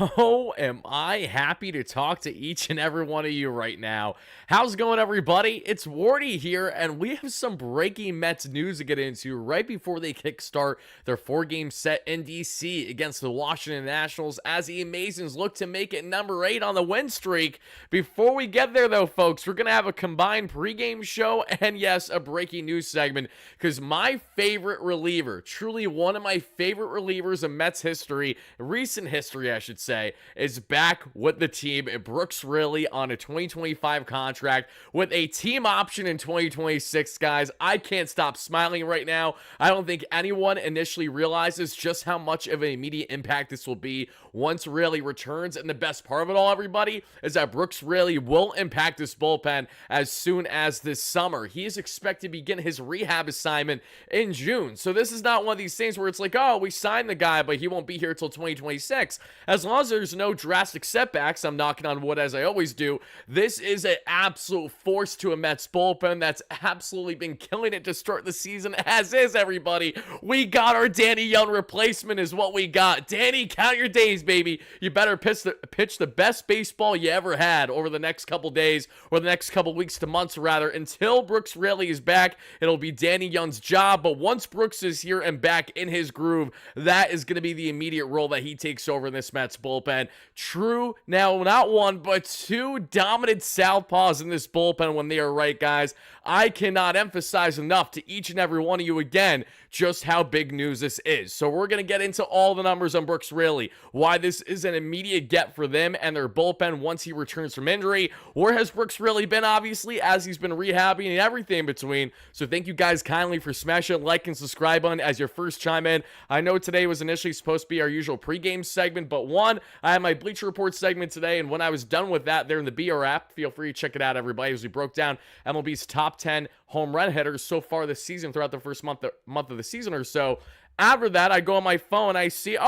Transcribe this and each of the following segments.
Oh, am I happy to talk to each and every one of you right now. How's it going, everybody? It's Wardy here, and we have some breaking Mets news to get into right before they kickstart their four-game set in DC against the Washington Nationals as the Amazons look to make it number 8 on the win streak. Before we get there, though, folks, we're going to have a combined pregame show and, yes, a breaking news segment because my favorite reliever, truly one of my favorite relievers in Mets history, recent history, I should say, is back with the team. Brooks Raley on a 2025 contract with a team option in 2026, guys. I can't stop smiling right now. I don't think anyone initially realizes just how much of an immediate impact this will be once Raley returns. And the best part of it all, everybody, is that Brooks Raley will impact this bullpen as soon as this summer. He is expected to begin his rehab assignment in June. So this is not one of these things where it's like, oh, we signed the guy, but he won't be here until 2026. As long as there's no drastic setbacks, I'm knocking on wood as I always do, this is an absolute force to a Mets bullpen that's absolutely been killing it to start the season, as is everybody. We got our Danny Young replacement is what we got. Danny, count your days, baby. You better pitch the best baseball you ever had over the next couple days, or the next couple weeks to months, rather. Until Brooks Raley is back, it'll be Danny Young's job, but once Brooks is here and back in his groove, that is going to be the immediate role that he takes over in this Mets bullpen. True, now not one, but two dominant southpaws in this bullpen when they are right, guys. I cannot emphasize enough to each and every one of you again just how big news this is. So we're going to get into all the numbers on Brooks Raley, why this is an immediate get for them and their bullpen once he returns from injury. Where has Brooks Raley been, obviously, as he's been rehabbing and everything in between. So thank you guys kindly for smashing like and subscribe button as your first chime in. I know today was initially supposed to be our usual pregame segment, but one, I had my Bleacher Report segment today, and when I was done with that there in the BR app, feel free to check it out, everybody, as we broke down MLB's top 10 home run hitters so far this season throughout the first month of the season or so. After that, I go on my phone, I see,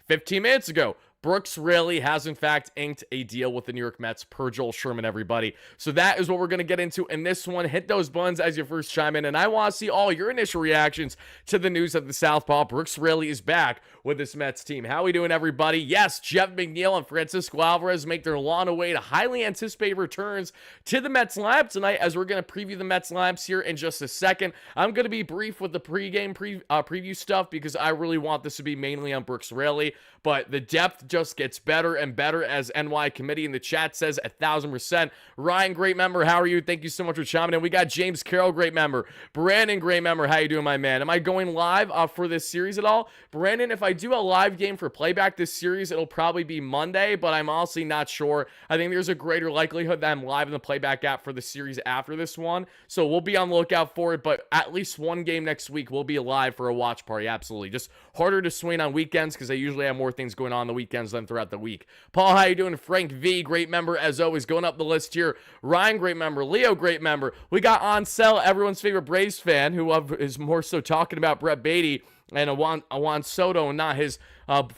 15 minutes ago, Brooks Raley has, in fact, inked a deal with the New York Mets per Joel Sherman, everybody. So that is what we're going to get into in this one. Hit those buttons as your first chime in, and I want to see all your initial reactions to the news of the Southpaw. Brooks Raley is back with this Mets team. How we doing, everybody? Yes, Jeff McNeil and Francisco Alvarez make their long-awaited, highly anticipated returns to the Mets lineup tonight, as we're going to preview the Mets lineups here in just a second. I'm going to be brief with the pregame preview stuff because I really want this to be mainly on Brooks Raley, but the depth just gets better and better, as NY Committee in the chat says 1,000%. Ryan, great member, how are you? Thank you so much for chiming in. We got James Carroll, great member. Brandon, great member, how you doing, my man? Am I going live for this series at all? Brandon, if I do a live game for playback this series, it'll probably be Monday, but I'm honestly not sure. I think there's a greater likelihood that I'm live in the playback app for the series after this one, so we'll be on the lookout for it, but at least one game next week we'll be live for a watch party, absolutely. Just harder to swing on weekends because I usually have more things going on the weekends than throughout the week. Paul, how you doing? Frank V, great member as always, going up the list here. Ryan, great member. Leo, great member. We got Ansel, everyone's favorite Braves fan, who is more so talking about Brett Beatty and Juan Soto, and not his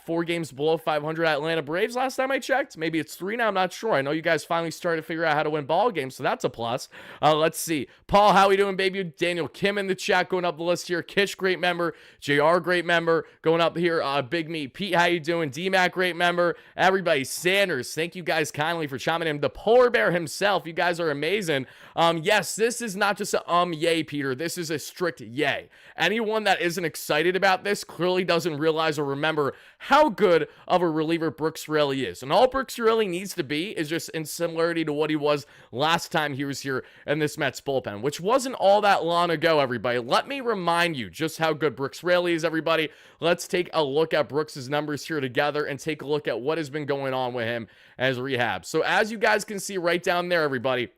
4 games below 500 Atlanta Braves last time I checked. Maybe it's 3 now, I'm not sure. I know you guys finally started to figure out how to win ball games, so that's a plus. Let's see. Paul, how we doing, baby? Daniel Kim in the chat going up the list here. Kish, great member. JR, great member. Going up here, Big Meat. Pete, how you doing? D-Mac, great member. Everybody, Sanders, thank you guys kindly for chiming in. The Polar Bear himself, you guys are amazing. Yes, this is not just a yay, Peter. This is a strict yay. Anyone that isn't excited about this clearly doesn't realize or remember how good of a reliever Brooks Raley is. And all Brooks Raley needs to be is just in similarity to what he was last time he was here in this Mets bullpen, which wasn't all that long ago, everybody. Let me remind you just how good Brooks Raley is, everybody. Let's take a look at Brooks' numbers here together and take a look at what has been going on with him as rehab. So as you guys can see right down there, everybody,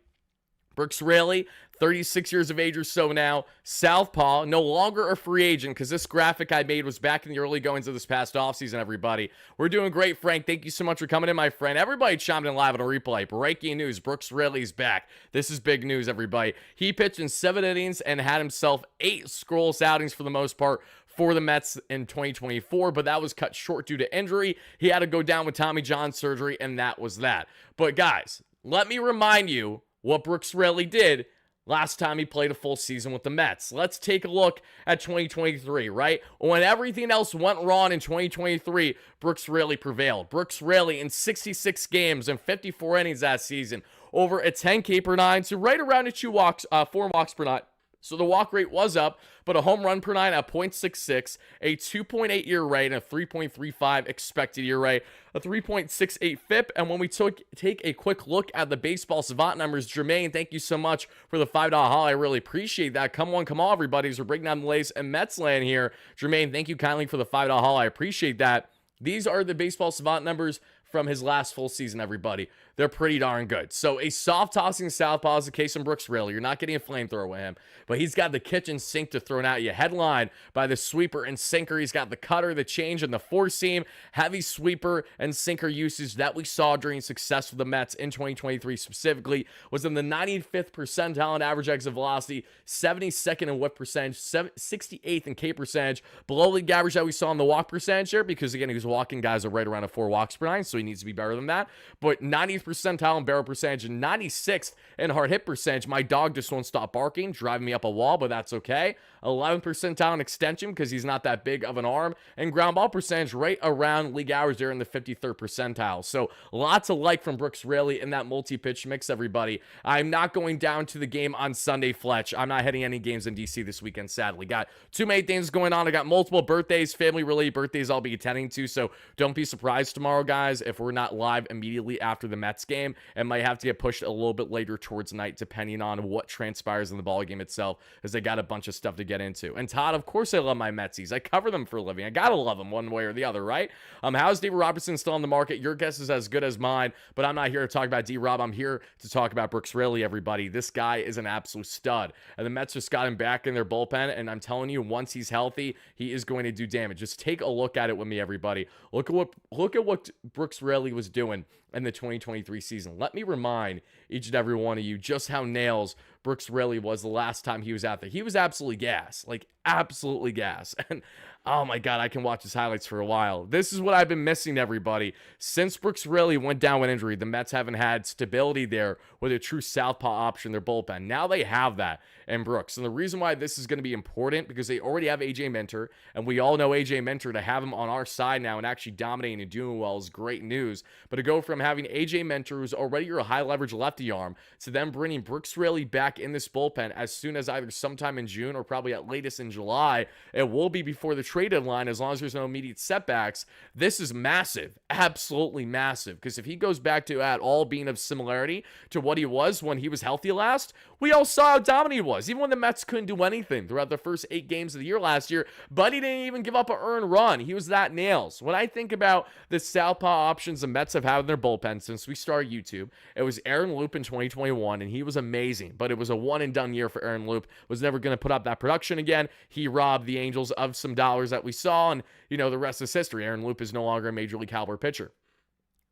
Brooks Raley, 36 years of age or so now, southpaw, no longer a free agent, because this graphic I made was back in the early goings of this past offseason, everybody. We're doing great, Frank. Thank you so much for coming in, my friend. Everybody chimed in live on a replay. Breaking news, Brooks Raley's back. This is big news, everybody. He pitched in 7 innings and had himself 8 scoreless outings for the most part for the Mets in 2024, but that was cut short due to injury. He had to go down with Tommy John surgery, and that was that. But guys, let me remind you what Brooks Raley did last time he played a full season with the Mets. Let's take a look at 2023, right? When everything else went wrong in 2023, Brooks Raley prevailed. Brooks Raley in 66 games and 54 innings that season, over a 10 K per nine, so right around a 4 walks per nine. So the walk rate was up, but a home run per nine at 0.66, a 2.8 ERA, and a 3.35 expected ERA, a 3.68 FIP. And when we take a quick look at the baseball savant numbers, Jermaine, thank you so much for the $5 haul. I really appreciate that. Come on, everybody, as we're breaking down the Lays and Mets land here. Jermaine, thank you kindly for the $5 haul. I appreciate that. These are the baseball savant numbers from his last full season, everybody. They're pretty darn good. So a soft-tossing southpaw is the case in Brooks Raley. You're not getting a flamethrower with him, but he's got the kitchen sink to throw at you. Headline by the sweeper and sinker. He's got the cutter, the change, and the four-seam. Heavy sweeper and sinker usage that we saw during success with the Mets in 2023 specifically was in the 95th percentile in average exit velocity, 72nd in whip percentage, 68th in K percentage, below league average that we saw in the walk percentage there, because again, he was walking guys are right around a 4 walks per nine, so he needs to be better than that. But 90th percentile in barrel percentage and 96th in hard hit percentage. My dog just won't stop barking, driving me up a wall, but that's okay. 11th percentile in extension because he's not that big of an arm, and ground ball percentage right around league average there in the 53rd percentile. So lots of like from Brooks Raley in that multi-pitch mix, everybody. I'm not going down to the game on Sunday, Fletch. I'm not hitting any games in DC this weekend, sadly. Got too many things going on. I got multiple birthdays, family-related birthdays I'll be attending to, so don't be surprised tomorrow, guys, if we're not live immediately after the Mets game. It might have to get pushed a little bit later towards night, depending on what transpires in the ball game itself, because they got a bunch of stuff to get into. And Todd, of course I love my Metsies. I cover them for a living. I gotta love them one way or the other, right? How's David Robertson still on the market? Your guess is as good as mine, but I'm not here to talk about D-Rob. I'm here to talk about Brooks Raley, everybody. This guy is an absolute stud. And the Mets just got him back in their bullpen, and I'm telling you, once he's healthy, he is going to do damage. Just take a look at it with me, everybody. Look at what Brooks Raley was doing in the 2023 season. Let me remind each and every one of you just how nails Brooks Raley was the last time he was out there. He was absolutely gas, like absolutely gas. And oh my God, I can watch his highlights for a while. This is what I've been missing, everybody. Since Brooks Raley went down with injury, the Mets haven't had stability there with a true southpaw option in their bullpen. Now they have that in Brooks. And the reason why this is going to be important, because they already have AJ Minter, and we all know AJ Minter. To have him on our side now and actually dominating and doing well is great news. But to go from having AJ Minter, who's already your high leverage lefty arm, to them bringing Brooks Raley back in this bullpen as soon as either sometime in June or probably at latest in July, it will be before the trade deadline as long as there's no immediate setbacks. This is massive, absolutely massive, because if he goes back to at all being of similarity to what he was when he was healthy last, we all saw how dominant he was. Even when the Mets couldn't do anything throughout the first 8 games of the year last year, Buddy didn't even give up an earned run. He was that nails. When I think about the southpaw options the Mets have had in their bullpen since we started YouTube, it was Aaron Loup in 2021, and he was amazing, but it was a one-and-done year for Aaron Loup. Was never going to put up that production again. He robbed the Angels of some dollars that we saw, and, the rest is history. Aaron Loup is no longer a major league caliber pitcher.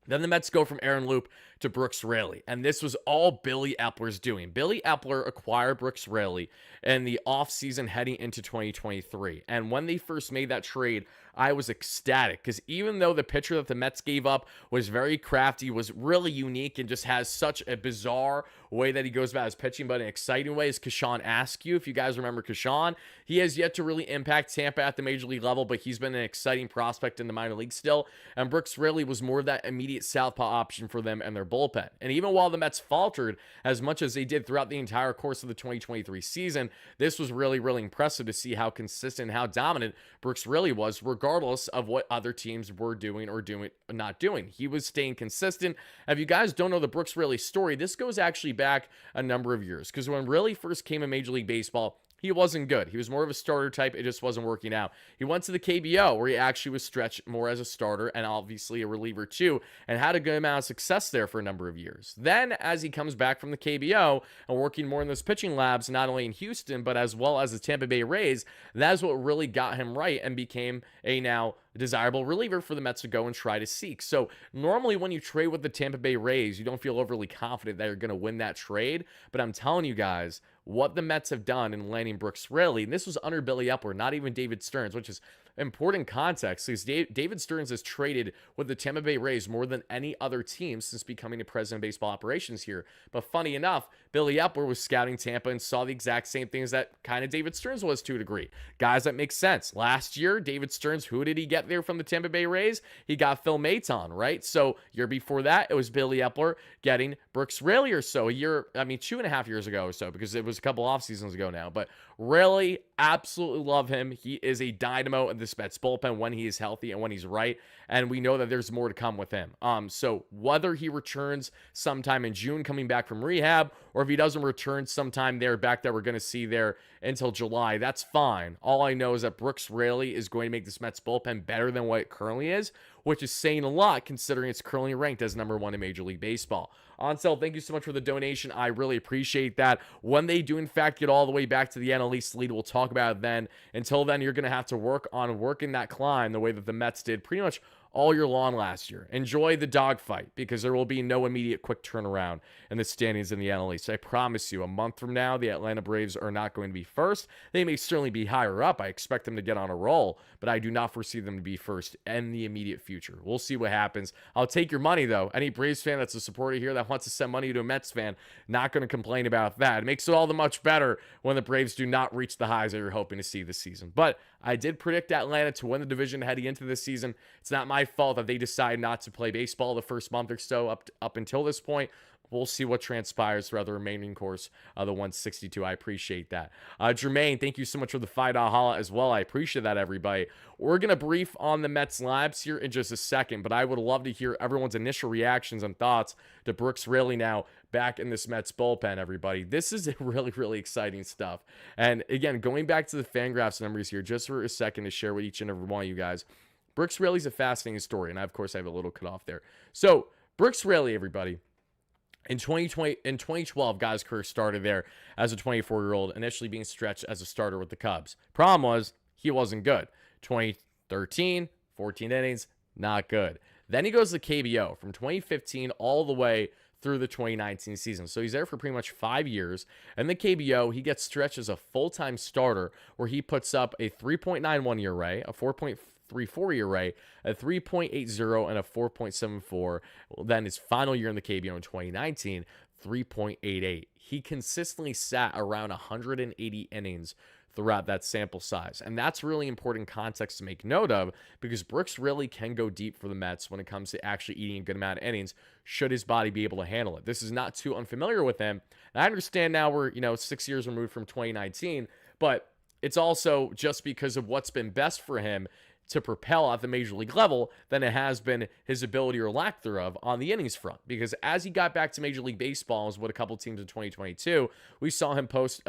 Then the Mets go from Aaron Loup to Brooks Raley, and this was all Billy Epler's doing. Billy Epler acquired Brooks Raley in the offseason heading into 2023, and when they first made that trade, I was ecstatic, because even though the pitcher that the Mets gave up was very crafty, was really unique, and just has such a bizarre way that he goes about his pitching, but an exciting way, is Kashawn Askew. If you guys remember Kashawn, he has yet to really impact Tampa at the major league level, but he's been an exciting prospect in the minor league still, and Brooks Raley was more of that immediate southpaw option for them and their bullpen. And even while the Mets faltered as much as they did throughout the entire course of the 2023 season, this was really, really impressive to see how consistent, how dominant Brooks Raley was, regardless of what other teams were doing or not doing. He was staying consistent. If you guys don't know the Brooks Raley story, this goes actually back a number of years, because when Raley first came in Major League Baseball, he wasn't good. He was more of a starter type. It just wasn't working out. He went to the KBO, where he actually was stretched more as a starter and obviously a reliever too, and had a good amount of success there for a number of years. Then, as he comes back from the KBO and working more in those pitching labs, not only in Houston, but as well as the Tampa Bay Rays, that's what really got him right and became a now desirable reliever for the Mets to go and try to seek. So normally when you trade with the Tampa Bay Rays, you don't feel overly confident that you're going to win that trade. But I'm telling you guys, what the Mets have done in landing Brooks Raley, and this was under Billy Epler, not even David Stearns, which is important context, because David Stearns has traded with the Tampa Bay Rays more than any other team since becoming the president of baseball operations here. But funny enough, Billy Epler was scouting Tampa and saw the exact same things that kind of David Stearns was to a degree. Guys, that makes sense. Last year, David Stearns, who did he get there from the Tampa Bay Rays? He got Phil Maton, right? So year before that, it was Billy Epler getting Brooks Raley or so. 2.5 years ago or so, because it was a couple off seasons ago now. But Raley, absolutely love him. He is a dynamo in this Mets bullpen when he is healthy and when he's right. And we know that there's more to come with him. So whether he returns sometime in June coming back from rehab, or if he doesn't return sometime there back that we're going to see there until July, that's fine. All I know is that Brooks Raley is going to make this Mets bullpen better than what it currently is, which is saying a lot considering it's currently ranked as #1 in Major League Baseball. Ansel, thank you so much for the donation. I really appreciate that. When they do, in fact, get all the way back to the NL East lead, we'll talk about it then. Until then, you're going to have to work on working that climb the way that the Mets did pretty much all year long last year. Enjoy the dogfight, because there will be no immediate quick turnaround in the standings in the NL East. I promise you, a month from now, the Atlanta Braves are not going to be first. They may certainly be higher up. I expect them to get on a roll, but I do not foresee them to be first in the immediate future. We'll see what happens. I'll take your money, though. Any Braves fan that's a supporter here that wants to send money to a Mets fan, not going to complain about that. It makes it all the much better when the Braves do not reach the highs that you're hoping to see this season. But I did predict Atlanta to win the division heading into this season. It's not my fault that they decide not to play baseball the first month or so up until this point. We'll see what transpires throughout the remaining course of the 162. I appreciate that. Jermaine, thank you so much for the $5 holla as well. I appreciate that, everybody. We're going to brief on the Mets labs here in just a second, but I would love to hear everyone's initial reactions and thoughts to Brooks Raley now back in this Mets bullpen, everybody. This is really, really exciting stuff. And again, going back to the Fangraphs numbers here just for a second to share with each and every one of you guys. Brooks Raley's a fascinating story, and of course I have a little cut off there. So Brooks Raley, everybody, in 2012, got his career started there as a 24-year-old, initially being stretched as a starter with the Cubs. Problem was, he wasn't good. 2013, 14 innings, not good. Then he goes to KBO from 2015 all the way through the 2019 season. So he's there for pretty much 5 years. And the KBO, he gets stretched as a full-time starter, where he puts up a 3.91 ERA, a 4.34 ERA, a 3.80, and a 4.74. Then his final year in the KBO in 2019, 3.88. He consistently sat around 180 innings throughout that sample size. And that's really important context to make note of, because Brooks really can go deep for the Mets when it comes to actually eating a good amount of innings, should his body be able to handle it. This is not too unfamiliar with him. And I understand now we're, 6 years removed from 2019, but it's also just because of what's been best for him to propel at the major league level than it has been his ability or lack thereof on the innings front. Because as he got back to Major League Baseball, as what a couple teams in 2022, we saw him post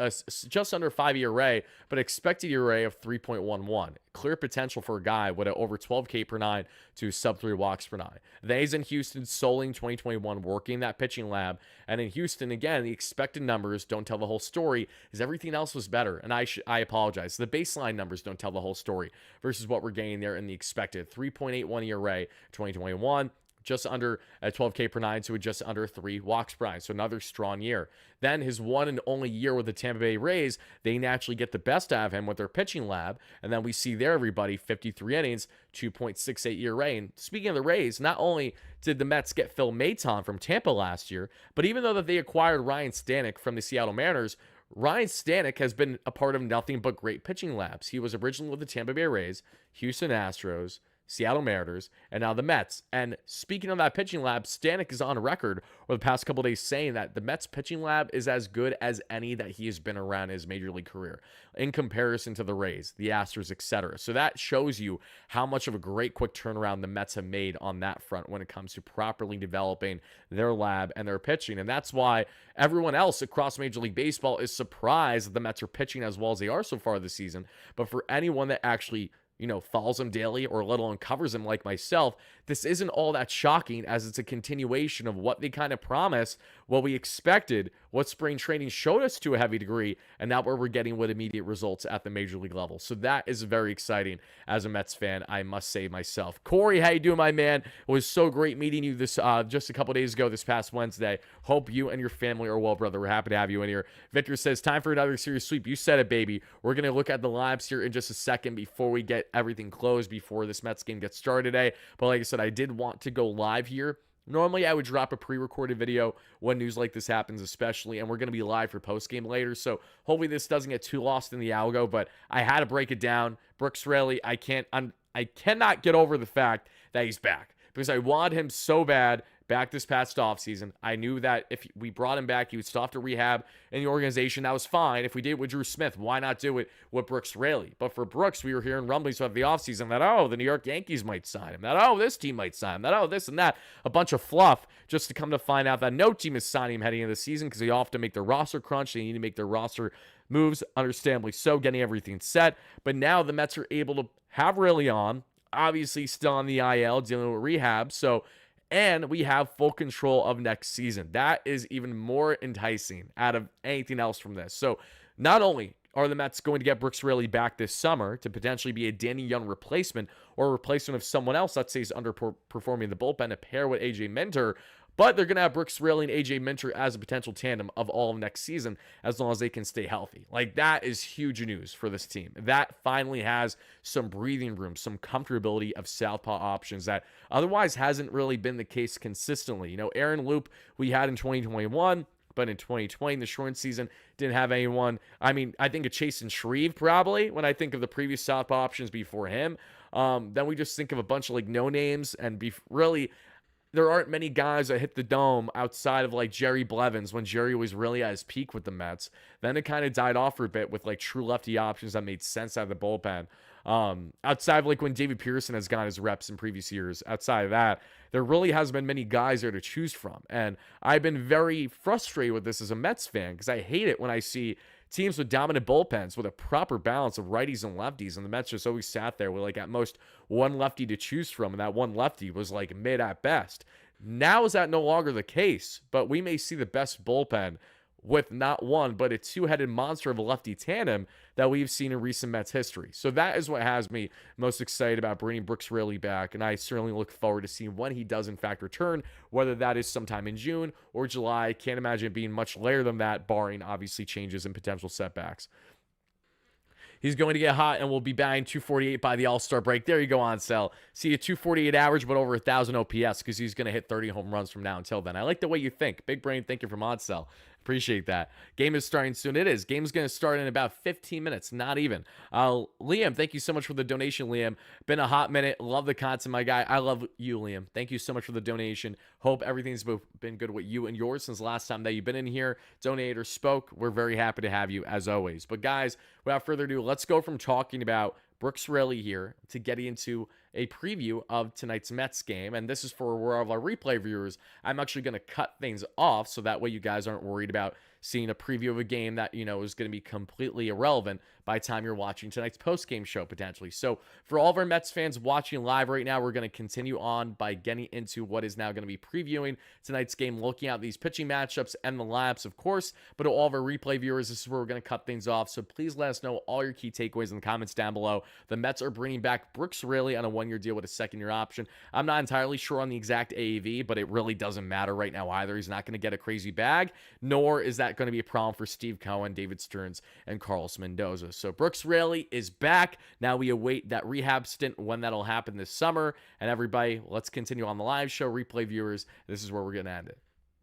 just under 5 ERA, but expected ERA of 3.11. Clear potential for a guy with over 12K per nine to sub 3 walks per nine. Then he's in Houston solely in 2021, working that pitching lab. And in Houston, again, the expected numbers don't tell the whole story, as everything else was better. And I apologize. The baseline numbers don't tell the whole story versus what we're getting there in the expected 3.81 ERA 2021. Just under 12K per nine to just under 3 walks per nine. So another strong year. Then his one and only year with the Tampa Bay Rays, they naturally get the best out of him with their pitching lab. And then we see there, everybody, 53 innings, 2.68 ERA. And speaking of the Rays, not only did the Mets get Phil Maton from Tampa last year, but even though that they acquired Ryan Stanek from the Seattle Mariners, Ryan Stanek has been a part of nothing but great pitching labs. He was originally with the Tampa Bay Rays, Houston Astros, Seattle Mariners, and now the Mets. And speaking of that pitching lab, Stanek is on record over the past couple of days saying that the Mets pitching lab is as good as any that he has been around in his major league career in comparison to the Rays, the Astros, etc. So that shows you how much of a great quick turnaround the Mets have made on that front when it comes to properly developing their lab and their pitching. And that's why everyone else across Major League Baseball is surprised that the Mets are pitching as well as they are so far this season. But for anyone that actually follows him daily or let alone covers him like myself, this isn't all that shocking, as it's a continuation of what they kind of promised what we expected, what spring training showed us to a heavy degree, and now we're getting with immediate results at the major league level. So that is very exciting as a Mets fan, I must say myself. Corey, how you doing, my man? It was so great meeting you this just a couple days ago, this past Wednesday. Hope you and your family are well, brother. We're happy to have you in here. Victor says, time for another series sweep. You said it, baby. We're going to look at the lineups here in just a second before we get everything closed, before this Mets game gets started today. But like I said, I did want to go live here. Normally, I would drop a pre-recorded video when news like this happens, especially, and we're going to be live for post-game later, so hopefully this doesn't get too lost in the algo, but I had to break it down. Brooks Raley, I cannot get over the fact that he's back, because I want him so bad back this past offseason. I knew that if we brought him back, he would still have to rehab in the organization. That was fine. If we did it with Drew Smith, why not do it with Brooks Raley? But for Brooks, we were hearing rumblings throughout the offseason that, oh, the New York Yankees might sign him, that, oh, this team might sign him, that, oh, this and that. A bunch of fluff, just to come to find out that no team is signing him heading into the season, because they all have to make their roster crunch. They need to make their roster moves, understandably so, getting everything set. But now the Mets are able to have Raley on, obviously still on the IL, dealing with rehab, and we have full control of next season. That is even more enticing out of anything else from this. So not only are the Mets going to get Brooks Raley back this summer to potentially be a Danny Young replacement, or a replacement of someone else, let's say, is underperforming in the bullpen, to pair with AJ Minter, but they're going to have Brooks Raley and AJ Minter as a potential tandem of all of next season, as long as they can stay healthy. Like, that is huge news for this team. That finally has some breathing room, some comfortability of southpaw options that otherwise hasn't really been the case consistently. You know, Aaron Loop we had in 2021, but in 2020, the short season, didn't have anyone. I mean, I think of Chasen Shreve probably when I think of the previous southpaw options before him. Then we just think of a bunch of like no names, and really, there aren't many guys that hit the dome outside of like Jerry Blevins when Jerry was really at his peak with the Mets. Then it kind of died off for a bit with like true lefty options that made sense out of the bullpen. Outside of like when David Pearson has gotten his reps in previous years, outside of that, there really hasn't been many guys there to choose from. And I've been very frustrated with this as a Mets fan, because I hate it when I see teams with dominant bullpens with a proper balance of righties and lefties, and the Mets just always sat there with like at most one lefty to choose from, and that one lefty was like mid at best. Now is that no longer the case, but we may see the best bullpen with not one, but a two-headed monster of a lefty tandem that we've seen in recent Mets history. So that is what has me most excited about bringing Brooks Raley back, and I certainly look forward to seeing when he does in fact return, whether that is sometime in June or July. Can't imagine it being much later than that, barring obviously changes and potential setbacks. He's going to get hot and will be batting 248 by the All-Star break. There you go, Ansel. See a 248 average, but over 1,000 OPS, because he's going to hit 30 home runs from now until then. I like the way you think. Big brain thinking from Ansel. Appreciate that. Game is starting soon. It is. Game's going to start in about 15 minutes. Not even. Liam, thank you so much for the donation, Liam. Been a hot minute. Love the content, my guy. I love you, Liam. Thank you so much for the donation. Hope everything's been good with you and yours since the last time that you've been in here, donated or spoke. We're very happy to have you, as always. But guys, without further ado, let's go from talking about Brooks Raley here to getting into a preview of tonight's Mets game. And this is for all of our replay viewers. I'm actually going to cut things off so that way you guys aren't worried about seeing a preview of a game that, you know, is going to be completely irrelevant by the time you're watching tonight's post-game show, potentially. So for all of our Mets fans watching live right now, we're going to continue on by getting into what is now going to be previewing tonight's game, looking at these pitching matchups and the lineups, of course. But to all of our replay viewers, this is where we're going to cut things off. So please let us know all your key takeaways in the comments down below. The Mets are bringing back Brooks Raley on a one-year deal with a second-year option. I'm not entirely sure on the exact AAV, but it really doesn't matter right now either. He's not going to get a crazy bag, nor is that going to be a problem for Steve Cohen, David Stearns, and Carlos Mendoza. So Brooks Raley is back. Now we await that rehab stint, when that'll happen this summer. And everybody, let's continue on the live show. Replay viewers, this is where we're going to end it.